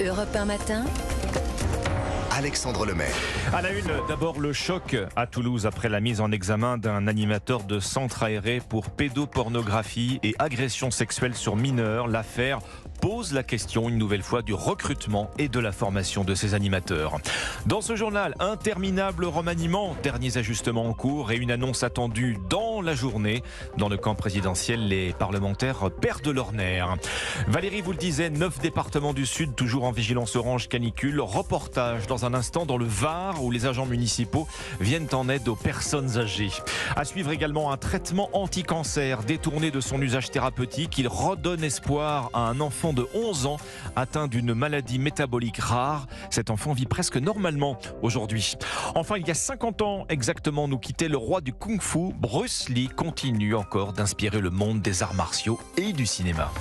Europe 1 matin. Alexandre Lemaire. À la une, d'abord le choc à Toulouse après la mise en examen d'un animateur de centre aéré pour pédopornographie et agression sexuelle sur mineurs. L'affaire pose la question une nouvelle fois du recrutement et de la formation de ces animateurs. Dans ce journal, interminable remaniement, derniers ajustements en cours et une annonce attendue dans la journée. Dans le camp présidentiel, les parlementaires perdent leur nerf. Valérie vous le disait, 9 départements du Sud toujours en vigilance orange canicule. Reportage dans un instant dans le Var où les agents municipaux viennent en aide aux personnes âgées. À suivre également un traitement anti-cancer détourné de son usage thérapeutique. Il redonne espoir à un enfant de 11 ans atteint d'une maladie métabolique rare. Cet enfant vit presque normalement aujourd'hui. Enfin, il y a 50 ans exactement, nous quittait le roi du kung-fu. Bruce Lee continue encore d'inspirer le monde des arts martiaux et du cinéma.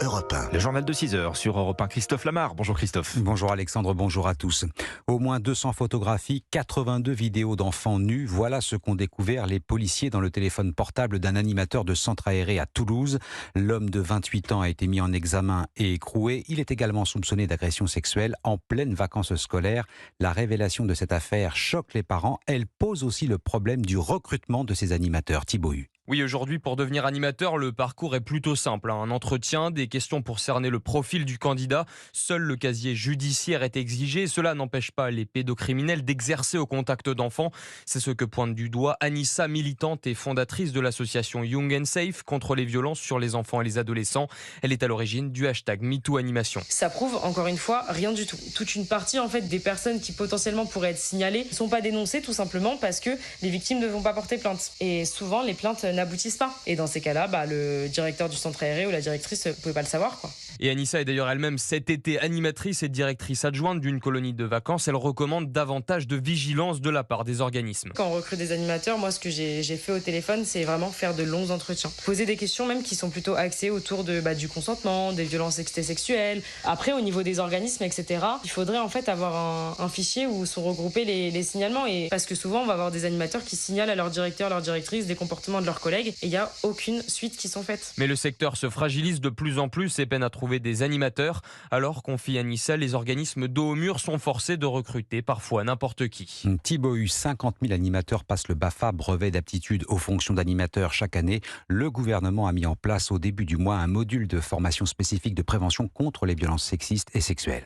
Europe 1. Le journal de 6h sur Europe 1. Christophe Lamar. Bonjour Christophe. Bonjour Alexandre, bonjour à tous. Au moins 200 photographies, 82 vidéos d'enfants nus. Voilà ce qu'ont découvert les policiers dans le téléphone portable d'un animateur de centre aéré à Toulouse. L'homme de 28 ans a été mis en examen et écroué. Il est également soupçonné d'agression sexuelle en pleine vacances scolaires. La révélation de cette affaire choque les parents. Elle pose aussi le problème du recrutement de ces animateurs. Thibaut Hu. Oui, aujourd'hui, pour devenir animateur, le parcours est plutôt simple. Un entretien, des questions pour cerner le profil du candidat. Seul le casier judiciaire est exigé. Cela n'empêche pas les pédocriminels d'exercer au contact d'enfants. C'est ce que pointe du doigt Anissa, militante et fondatrice de l'association Young and Safe contre les violences sur les enfants et les adolescents. Elle est à l'origine du hashtag #MeTooAnimation. Ça prouve, encore une fois, rien du tout. Toute une partie, en fait, des personnes qui potentiellement pourraient être signalées ne sont pas dénoncées, tout simplement parce que les victimes ne vont pas porter plainte. Et souvent, les plaintes n'aboutissent pas. Et dans ces cas-là, le directeur du centre aéré ou la directrice ne pouvait pas le savoir, quoi. Et Anissa est d'ailleurs elle-même cet été animatrice et directrice adjointe d'une colonie de vacances. Elle recommande davantage de vigilance de la part des organismes. Quand on recrute des animateurs, moi ce que j'ai fait au téléphone, c'est vraiment faire de longs entretiens. Poser des questions même qui sont plutôt axées autour du consentement, des violences sexuelles. Après, au niveau des organismes, etc., il faudrait en fait avoir un fichier où sont regroupés les signalements. Et parce que souvent, on va avoir des animateurs qui signalent à leur directeur, leur directrice des comportements de leurs collègues et il n'y a aucune suite qui sont faites. Mais le secteur se fragilise de plus en plus et peine à trouver des animateurs. Alors, confie Anissa, les organismes dos au mur sont forcés de recruter parfois n'importe qui. Thibaut Hu, 50 000 animateurs passent le BAFA, brevet d'aptitude aux fonctions d'animateur chaque année. Le gouvernement a mis en place au début du mois un module de formation spécifique de prévention contre les violences sexistes et sexuelles.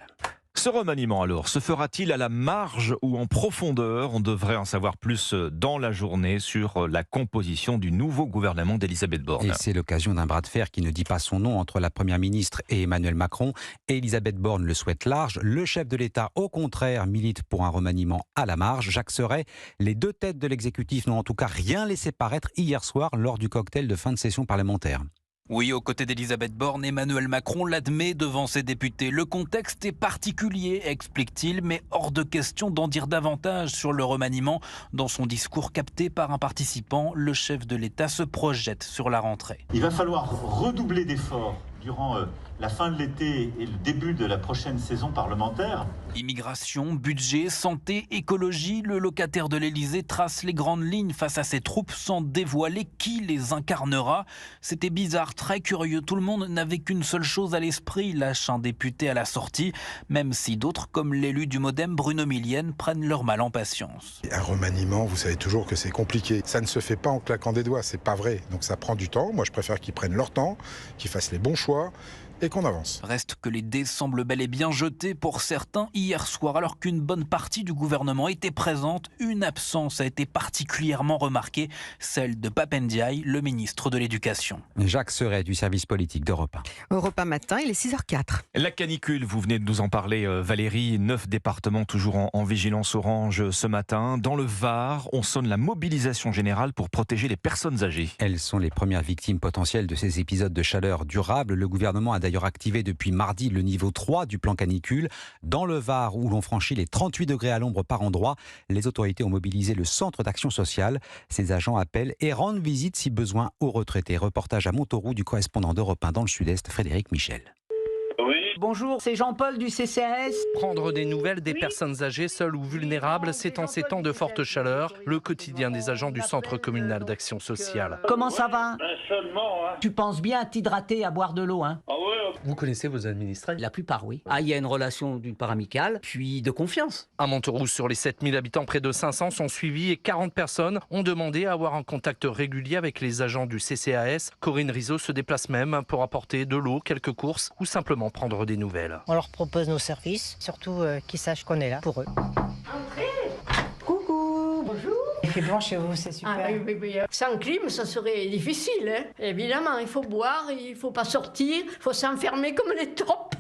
Ce remaniement alors, se fera-t-il à la marge ou en profondeur? On devrait en savoir plus dans la journée sur la composition du nouveau gouvernement d'Elisabeth Borne. Et c'est l'occasion d'un bras de fer qui ne dit pas son nom entre la Première ministre et Emmanuel Macron. Elisabeth Borne le souhaite large. Le chef de l'État, au contraire, milite pour un remaniement à la marge. Jacques Serret, les deux têtes de l'exécutif n'ont en tout cas rien laissé paraître hier soir lors du cocktail de fin de session parlementaire. Oui, aux côtés d'Elisabeth Borne, Emmanuel Macron l'admet devant ses députés. Le contexte est particulier, explique-t-il, mais hors de question d'en dire davantage sur le remaniement. Dans son discours capté par un participant, le chef de l'État se projette sur la rentrée. Il va falloir redoubler d'efforts durant la fin de l'été et le début de la prochaine saison parlementaire. Immigration, budget, santé, écologie, le locataire de l'Élysée trace les grandes lignes face à ses troupes sans dévoiler qui les incarnera. C'était bizarre, très curieux. Tout le monde n'avait qu'une seule chose à l'esprit, lâche un député à la sortie, même si d'autres, comme l'élu du Modem Bruno Millienne, prennent leur mal en patience. Un remaniement, vous savez toujours que c'est compliqué. Ça ne se fait pas en claquant des doigts, c'est pas vrai. Donc ça prend du temps. Moi, je préfère qu'ils prennent leur temps, qu'ils fassent les bons choix et qu'on avance. Reste que les dés semblent bel et bien jetés pour certains hier soir, alors qu'une bonne partie du gouvernement était présente. Une absence a été particulièrement remarquée, celle de Pape Ndiaye, le ministre de l'Éducation. Jacques Serret du service politique d'Europe 1. Europe 1 matin, il est 6h04. La canicule, vous venez de nous en parler Valérie, 9 départements toujours en vigilance orange ce matin. Dans le Var, on sonne la mobilisation générale pour protéger les personnes âgées. Elles sont les premières victimes potentielles de ces épisodes de chaleur durable. Le gouvernement a d'ailleurs activé depuis mardi le niveau 3 du plan canicule. Dans le Var, où l'on franchit les 38 degrés à l'ombre par endroit, les autorités ont mobilisé le centre d'action sociale. Ces agents appellent et rendent visite si besoin aux retraités. Reportage à Montauroux du correspondant d'Europe 1 dans le Sud-Est, Frédéric Michel. Bonjour, c'est Jean-Paul du CCAS. Prendre des nouvelles des personnes âgées, seules ou vulnérables, c'est en ces temps de forte chaleur le quotidien des agents du Centre communal d'action sociale. Comment ça va? Seulement, hein. Tu penses bien à t'hydrater, à boire de l'eau, hein? Ah ouais, Vous connaissez vos administrés? La plupart, oui. Il y a une relation d'une part amicale, puis de confiance. À Montauroux, sur les 7000 habitants, près de 500 sont suivis et 40 personnes ont demandé à avoir un contact régulier avec les agents du CCAS. Corinne Rizzo se déplace même pour apporter de l'eau, quelques courses ou simplement prendre des nouvelles. On leur propose nos services, surtout qu'ils sachent qu'on est là pour eux. Coucou, bonjour. Il fait bon chez vous, c'est super. Oui. Sans clim, ça serait difficile. Hein. Évidemment, il faut boire, il faut pas sortir, il faut s'enfermer comme les taupes.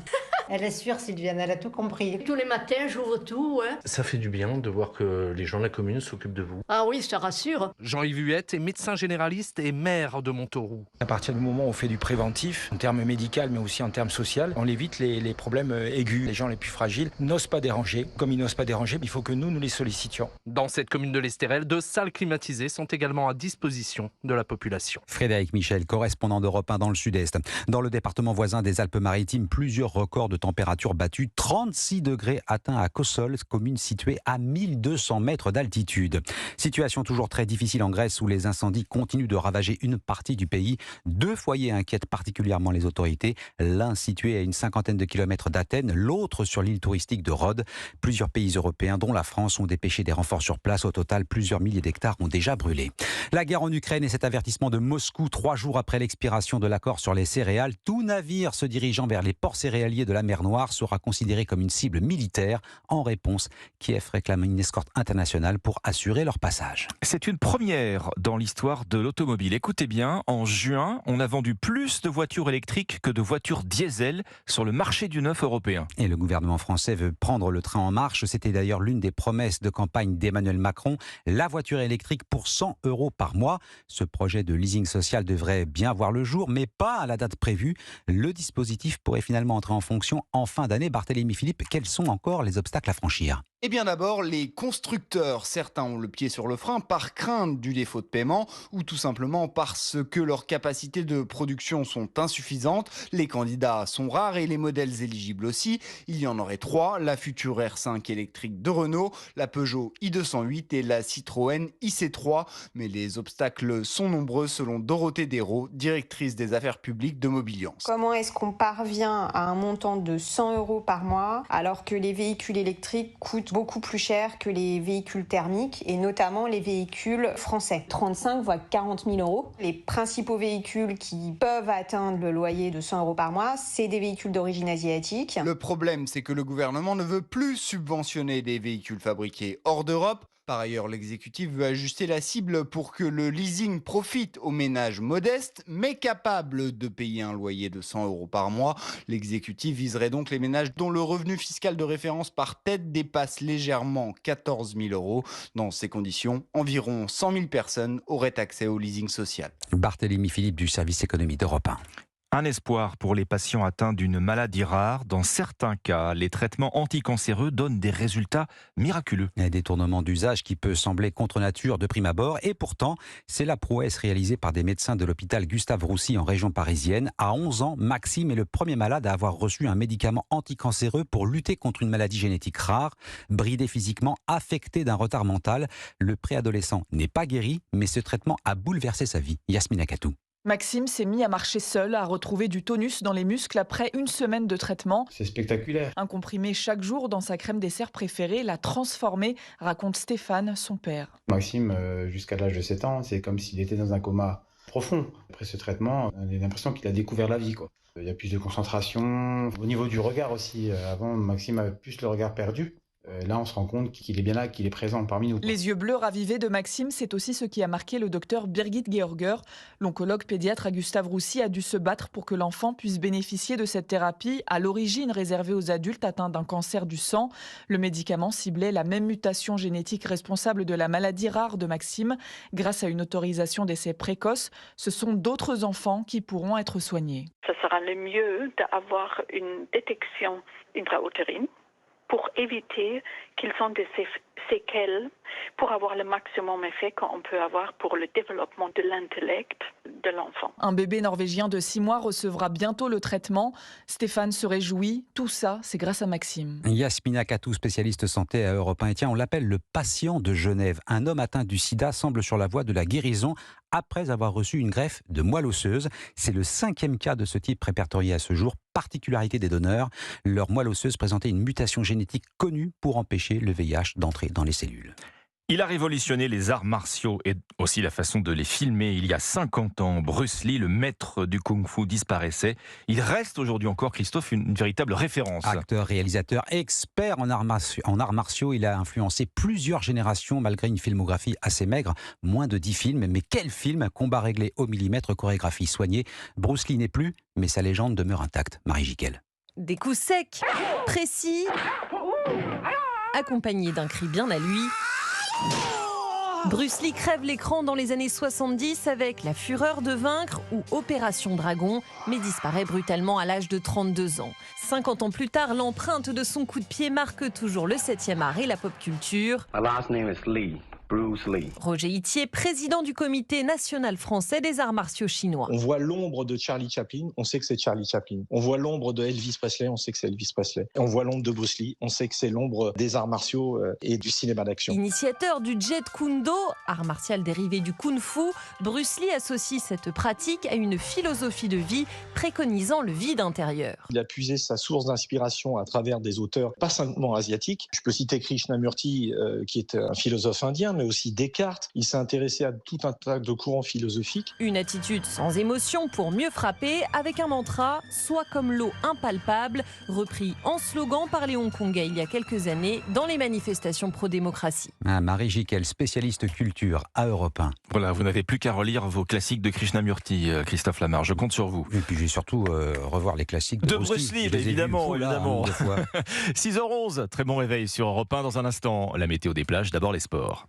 Elle est sûre, Sylviane, elle a tout compris. Tous les matins, j'ouvre tout. Hein. Ça fait du bien de voir que les gens de la commune s'occupent de vous. Ah oui, ça rassure. Jean-Yves Huette est médecin généraliste et maire de Montauroux. À partir du moment où on fait du préventif, en termes médicaux mais aussi en termes sociaux, on évite les problèmes aigus. Les gens les plus fragiles n'osent pas déranger. Comme ils n'osent pas déranger, il faut que nous les sollicitions. Dans cette commune de l'Estérel, 2 salles climatisées sont également à disposition de la population. Frédéric Michel, correspondant d'Europe 1 dans le sud-est. Dans le département voisin des Alpes-Maritimes, plusieurs records de température battus. 36 degrés atteints à Cossol, commune située à 1200 mètres d'altitude. Situation toujours très difficile en Grèce où les incendies continuent de ravager une partie du pays. 2 foyers inquiètent particulièrement les autorités. L'un situé à une 50aine de kilomètres d'Athènes, l'autre sur l'île touristique de Rhodes. Plusieurs pays européens, dont la France, ont dépêché des renforts sur place. Au total, plusieurs milliers d'hectares ont déjà brûlé. La guerre en Ukraine et cet avertissement de Moscou 3 jours après l'expiration de l'accord sur les céréales. Tout navire se dirigeant vers les ports céréaliers de la mer Noire sera considéré comme une cible militaire. En réponse, Kiev réclame une escorte internationale pour assurer leur passage. C'est une première dans l'histoire de l'automobile. Écoutez bien, en juin, on a vendu plus de voitures électriques que de voitures diesel sur le marché du neuf européen. Et le gouvernement français veut prendre le train en marche. C'était d'ailleurs l'une des promesses de campagne d'Emmanuel Macron. La voiture électrique pour 100 € par mois. Ce projet de leasing social devrait bien voir le jour, mais pas à la date prévue. Le dispositif pourrait finalement entrer en fonction en fin d'année. Barthélémy Philippe, quels sont encore les obstacles à franchir ? Eh bien d'abord, les constructeurs. Certains ont le pied sur le frein par crainte du défaut de paiement ou tout simplement parce que leurs capacités de production sont insuffisantes. Les candidats sont rares et les modèles éligibles aussi. Il y en aurait 3, la future R5 électrique de Renault, la Peugeot i208 et la Citroën IC3. Mais les obstacles sont nombreux selon Dorothée Dérault, directrice des affaires publiques de Mobiliance. Comment est-ce qu'on parvient à un montant de 100 € par mois alors que les véhicules électriques coûtent beaucoup plus cher que les véhicules thermiques et notamment les véhicules français. 35 voire 40 000 €. Les principaux véhicules qui peuvent atteindre le loyer de 100 € par mois, c'est des véhicules d'origine asiatique. Le problème, c'est que le gouvernement ne veut plus subventionner des véhicules fabriqués hors d'Europe. Par ailleurs, l'exécutif veut ajuster la cible pour que le leasing profite aux ménages modestes, mais capables de payer un loyer de 100 € par mois. L'exécutif viserait donc les ménages dont le revenu fiscal de référence par tête dépasse légèrement 14 000 €. Dans ces conditions, environ 100 000 personnes auraient accès au leasing social. Barthélémy Philippe du service économie d'Europe 1. Un espoir pour les patients atteints d'une maladie rare. Dans certains cas, les traitements anticancéreux donnent des résultats miraculeux. Un détournement d'usage qui peut sembler contre nature de prime abord. Et pourtant, c'est la prouesse réalisée par des médecins de l'hôpital Gustave-Roussy en région parisienne. À 11 ans, Maxime est le premier malade à avoir reçu un médicament anticancéreux pour lutter contre une maladie génétique rare. Bridé physiquement, affecté d'un retard mental, le préadolescent n'est pas guéri, mais ce traitement a bouleversé sa vie. Yasmina Katou. Maxime s'est mis à marcher seul, à retrouver du tonus dans les muscles après une semaine de traitement. C'est spectaculaire. Un comprimé chaque jour dans sa crème dessert préférée l'a transformé, raconte Stéphane, son père. Maxime, jusqu'à l'âge de 7 ans, c'est comme s'il était dans un coma profond. Après ce traitement, on a l'impression qu'il a découvert la vie, quoi. Il y a plus de concentration. Au niveau du regard aussi, avant Maxime avait plus le regard perdu. Là, on se rend compte qu'il est bien là, qu'il est présent parmi nous. Les yeux bleus ravivés de Maxime, c'est aussi ce qui a marqué le docteur Birgit Georger. L'oncologue pédiatre à Gustave-Roussy a dû se battre pour que l'enfant puisse bénéficier de cette thérapie, à l'origine réservée aux adultes atteints d'un cancer du sang. Le médicament ciblait la même mutation génétique responsable de la maladie rare de Maxime. Grâce à une autorisation d'essai précoce, ce sont d'autres enfants qui pourront être soignés. Ce sera le mieux d'avoir une détection intra-utérine pour éviter qu'ils ont des séquelles pour avoir le maximum effet qu'on peut avoir pour le développement de l'intellect de l'enfant. Un bébé norvégien de 6 mois recevra bientôt le traitement. Stéphane se réjouit. Tout ça, c'est grâce à Maxime. Yasmina Katou, spécialiste santé à Europe 1. Et tiens, on l'appelle le patient de Genève. Un homme atteint du sida semble sur la voie de la guérison après avoir reçu une greffe de moelle osseuse. C'est le 5e cas de ce type répertorié à ce jour. Particularité des donneurs, leur moelle osseuse présentait une mutation génétique connue pour empêcher le VIH d'entrer dans les cellules. Il a révolutionné les arts martiaux et aussi la façon de les filmer. Il y a 50 ans, Bruce Lee, le maître du kung-fu, disparaissait. Il reste aujourd'hui encore, Christophe, une véritable référence. Acteur, réalisateur, expert en arts martiaux, il a influencé plusieurs générations malgré une filmographie assez maigre, moins de 10 films. Mais quel film! Combat réglé au millimètre, chorégraphie soignée. Bruce Lee n'est plus, mais sa légende demeure intacte. Marie Jiquel. Des coups secs, précis, accompagnés d'un cri bien à lui. Bruce Lee crève l'écran dans les années 70 avec La Fureur de vaincre ou Opération Dragon, mais disparaît brutalement à l'âge de 32 ans. 50 ans plus tard, l'empreinte de son coup de pied marque toujours le 7e art et la pop culture. My last name is Lee. Bruce Lee. Roger Itier, président du comité national français des arts martiaux chinois. On voit l'ombre de Charlie Chaplin, on sait que c'est Charlie Chaplin. On voit l'ombre de Elvis Presley, on sait que c'est Elvis Presley. On voit l'ombre de Bruce Lee, on sait que c'est l'ombre des arts martiaux et du cinéma d'action. Initiateur du Jeet Kune Do, art martial dérivé du Kung Fu, Bruce Lee associe cette pratique à une philosophie de vie préconisant le vide intérieur. Il a puisé sa source d'inspiration à travers des auteurs pas simplement asiatiques. Je peux citer Krishnamurti, qui est un philosophe indien, mais aussi Descartes. Il s'est intéressé à tout un tas de courants philosophiques. Une attitude sans émotion pour mieux frapper, avec un mantra « Sois comme l'eau impalpable », repris en slogan par les Hongkongais il y a quelques années dans les manifestations pro-démocratie. Marie Jiquel, spécialiste culture à Europe 1. Voilà, vous n'avez plus qu'à relire vos classiques de Krishnamurti, Christophe Lamarre, je compte sur vous. Et puis j'ai surtout revoir les classiques de Bruce Lee. Évidemment. 6h11, très bon réveil sur Europe 1 dans un instant. La météo des plages, d'abord les sports.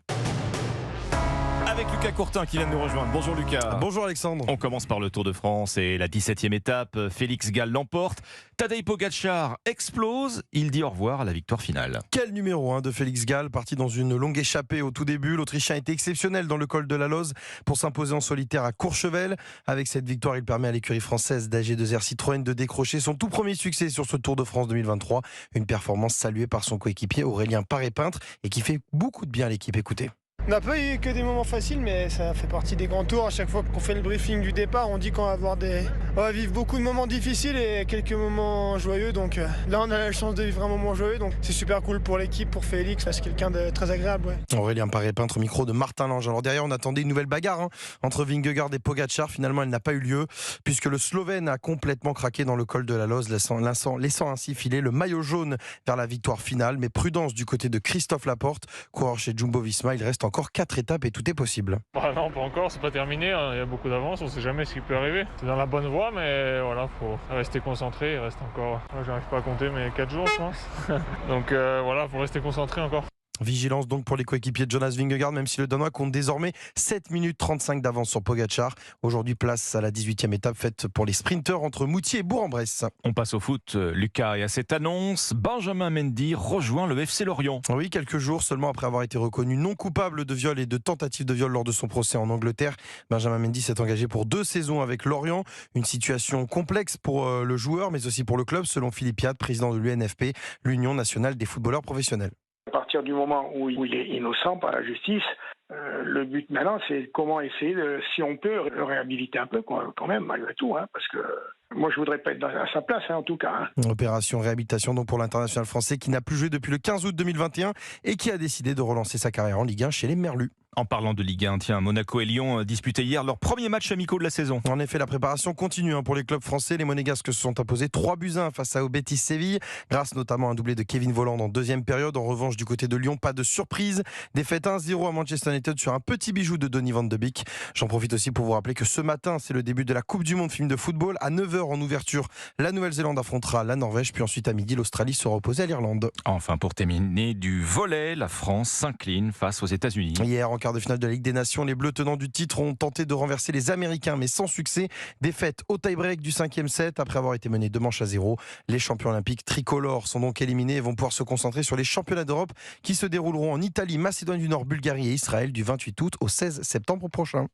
Avec Lucas Courtin qui vient de nous rejoindre. Bonjour Lucas. Bonjour Alexandre. On commence par le Tour de France et la 17e étape. Félix Gall l'emporte. Tadej Pogačar explose. Il dit au revoir à la victoire finale. Quel numéro 1 de Félix Gall, parti dans une longue échappée au tout début. L'Autrichien était exceptionnel dans le col de la Loze pour s'imposer en solitaire à Courchevel. Avec cette victoire, il permet à l'écurie française d'AG2R Citroën de décrocher son tout premier succès sur ce Tour de France 2023. Une performance saluée par son coéquipier Aurélien Paré-Peintre et qui fait beaucoup de bien à l'équipe. Écoutez. On n'a pas eu que des moments faciles, mais ça fait partie des grands tours. À chaque fois qu'on fait le briefing du départ, on dit qu'on va vivre beaucoup de moments difficiles et quelques moments joyeux. Donc là, on a la chance de vivre un moment joyeux. Donc c'est super cool pour l'équipe, pour Félix. C'est quelqu'un de très agréable. Ouais. Aurélien Paré-Peintre, micro de Martin Lange. Alors derrière, on attendait une nouvelle bagarre entre Vingegaard et Pogačar. Finalement, elle n'a pas eu lieu puisque le Slovène a complètement craqué dans le col de la Loze, laissant ainsi filer le maillot jaune vers la victoire finale. Mais prudence du côté de Christophe Laporte, coureur chez Jumbo-Visma. Il reste encore 4 étapes et tout est possible. Non, pas encore, c'est pas terminé, il y a beaucoup d'avance, on sait jamais ce qui peut arriver. C'est dans la bonne voie, mais voilà, faut rester concentré, il reste encore, j'arrive pas à compter, mais 4 jours je pense. Donc voilà, faut rester concentré encore. Vigilance donc pour les coéquipiers de Jonas Vingegaard, même si le Danois compte désormais 7 minutes 35 d'avance sur Pogačar. Aujourd'hui, place à la 18e étape faite pour les sprinteurs entre Moutier et Bourg-en-Bresse. On passe au foot, Lucas, et à cette annonce, Benjamin Mendy rejoint le FC Lorient. Oui, quelques jours seulement après avoir été reconnu non coupable de viol et de tentative de viol lors de son procès en Angleterre. Benjamin Mendy s'est engagé pour 2 saisons avec Lorient. Une situation complexe pour le joueur, mais aussi pour le club, selon Philippe Yat, président de l'UNFP, l'Union nationale des footballeurs professionnels. À partir du moment où il est innocent par la justice, le but maintenant, c'est comment essayer, si on peut, le réhabiliter un peu quand même, malgré tout, parce que moi, je voudrais pas être à sa place, en tout cas. Opération réhabilitation donc pour l'international français qui n'a plus joué depuis le 15 août 2021 et qui a décidé de relancer sa carrière en Ligue 1 chez les Merlus. En parlant de Ligue 1, tiens, Monaco et Lyon disputaient hier leur premier match amicaux de la saison. En effet, la préparation continue pour les clubs français. Les Monégasques se sont imposés 3-1 face à Betis Séville, grâce notamment à un doublé de Kevin Volland en deuxième période. En revanche, du côté de Lyon, pas de surprise. Défaite 1-0 à Manchester United sur un petit bijou de Donny van de Beek. J'en profite aussi pour vous rappeler que ce matin, c'est le début de la Coupe du Monde féminine de football. À 9h en ouverture, la Nouvelle-Zélande affrontera la Norvège, puis ensuite à midi, l'Australie sera opposée à l'Irlande. Enfin, pour terminer, du volley, la France s'incline face aux États-Unis. Hier, en quart de finale de la Ligue des Nations. Les Bleus tenants du titre ont tenté de renverser les Américains, mais sans succès. Défaite au tie-break du 5e set après avoir été menés 2-0. Les champions olympiques tricolores sont donc éliminés et vont pouvoir se concentrer sur les championnats d'Europe qui se dérouleront en Italie, Macédoine du Nord, Bulgarie et Israël du 28 août au 16 septembre prochain.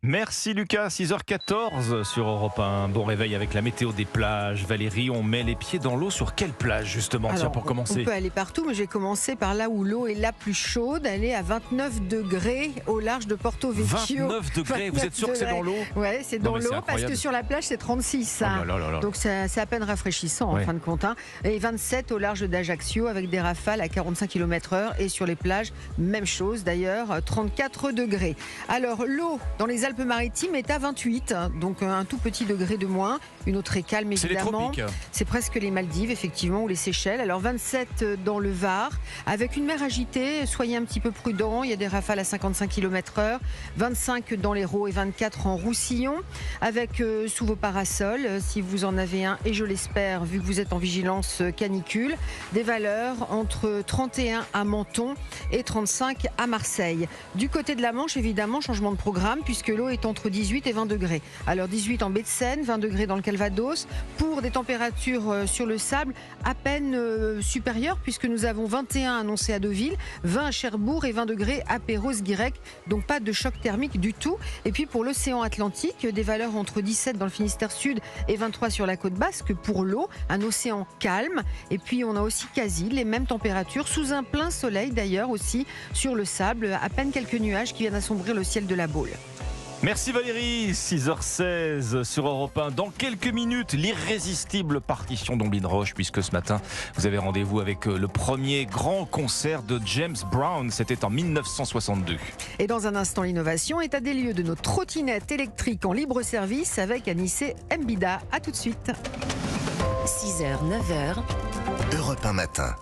Merci Lucas, 6h14 sur Europe 1. Bon réveil avec la météo des plages. Valérie, on met les pieds dans l'eau sur quelle plage justement? Alors, tiens, pour commencer. On peut aller partout, mais j'ai commencé par là où l'eau est la plus chaude. Elle est à 29 degrés au large de Porto Vecchio. 29 degrés, vous êtes sûr que c'est dans l'eau? Oui, c'est dans l'eau parce que sur la plage c'est 36. Oh là là là là. Donc c'est à peine rafraîchissant en fin de compte. Et 27 au large d'Ajaccio avec des rafales à 45 km/h. Et sur les plages, même chose d'ailleurs, 34 degrés. Alors l'eau dans les Alpes-Maritimes est à 28, donc un tout petit degré de moins. Une eau très calme évidemment. C'est presque les Maldives effectivement ou les Seychelles. Alors 27 dans le Var avec une mer agitée. Soyez un petit peu prudents. Il y a des rafales à 55 km/h. 25 dans l'Hérault et 24 en Roussillon avec sous vos parasols si vous en avez un et je l'espère vu que vous êtes en vigilance canicule. Des valeurs entre 31 à Menton et 35 à Marseille. Du côté de la Manche évidemment changement de programme puisque l'eau est entre 18 et 20 degrés. Alors 18 en baie de Seine, 20 degrés dans le Calvados, pour des températures sur le sable à peine supérieures puisque nous avons 21 annoncés à Deauville, 20 à Cherbourg et 20 degrés à Perros-Guirec, donc pas de choc thermique du tout. Et puis pour l'océan Atlantique, des valeurs entre 17 dans le Finistère Sud et 23 sur la côte basque pour l'eau, un océan calme. Et puis on a aussi quasi les mêmes températures sous un plein soleil d'ailleurs aussi sur le sable, à peine quelques nuages qui viennent assombrir le ciel de la Baule. Merci Valérie, 6h16 sur Europe 1. Dans quelques minutes, l'irrésistible partition d'Omblin Roche, puisque ce matin, vous avez rendez-vous avec le premier grand concert de James Brown. C'était en 1962. Et dans un instant, l'innovation, état des lieux de nos trottinettes électriques en libre service avec Anissé Mbida. A tout de suite. 6h, 9h. Europe 1 matin.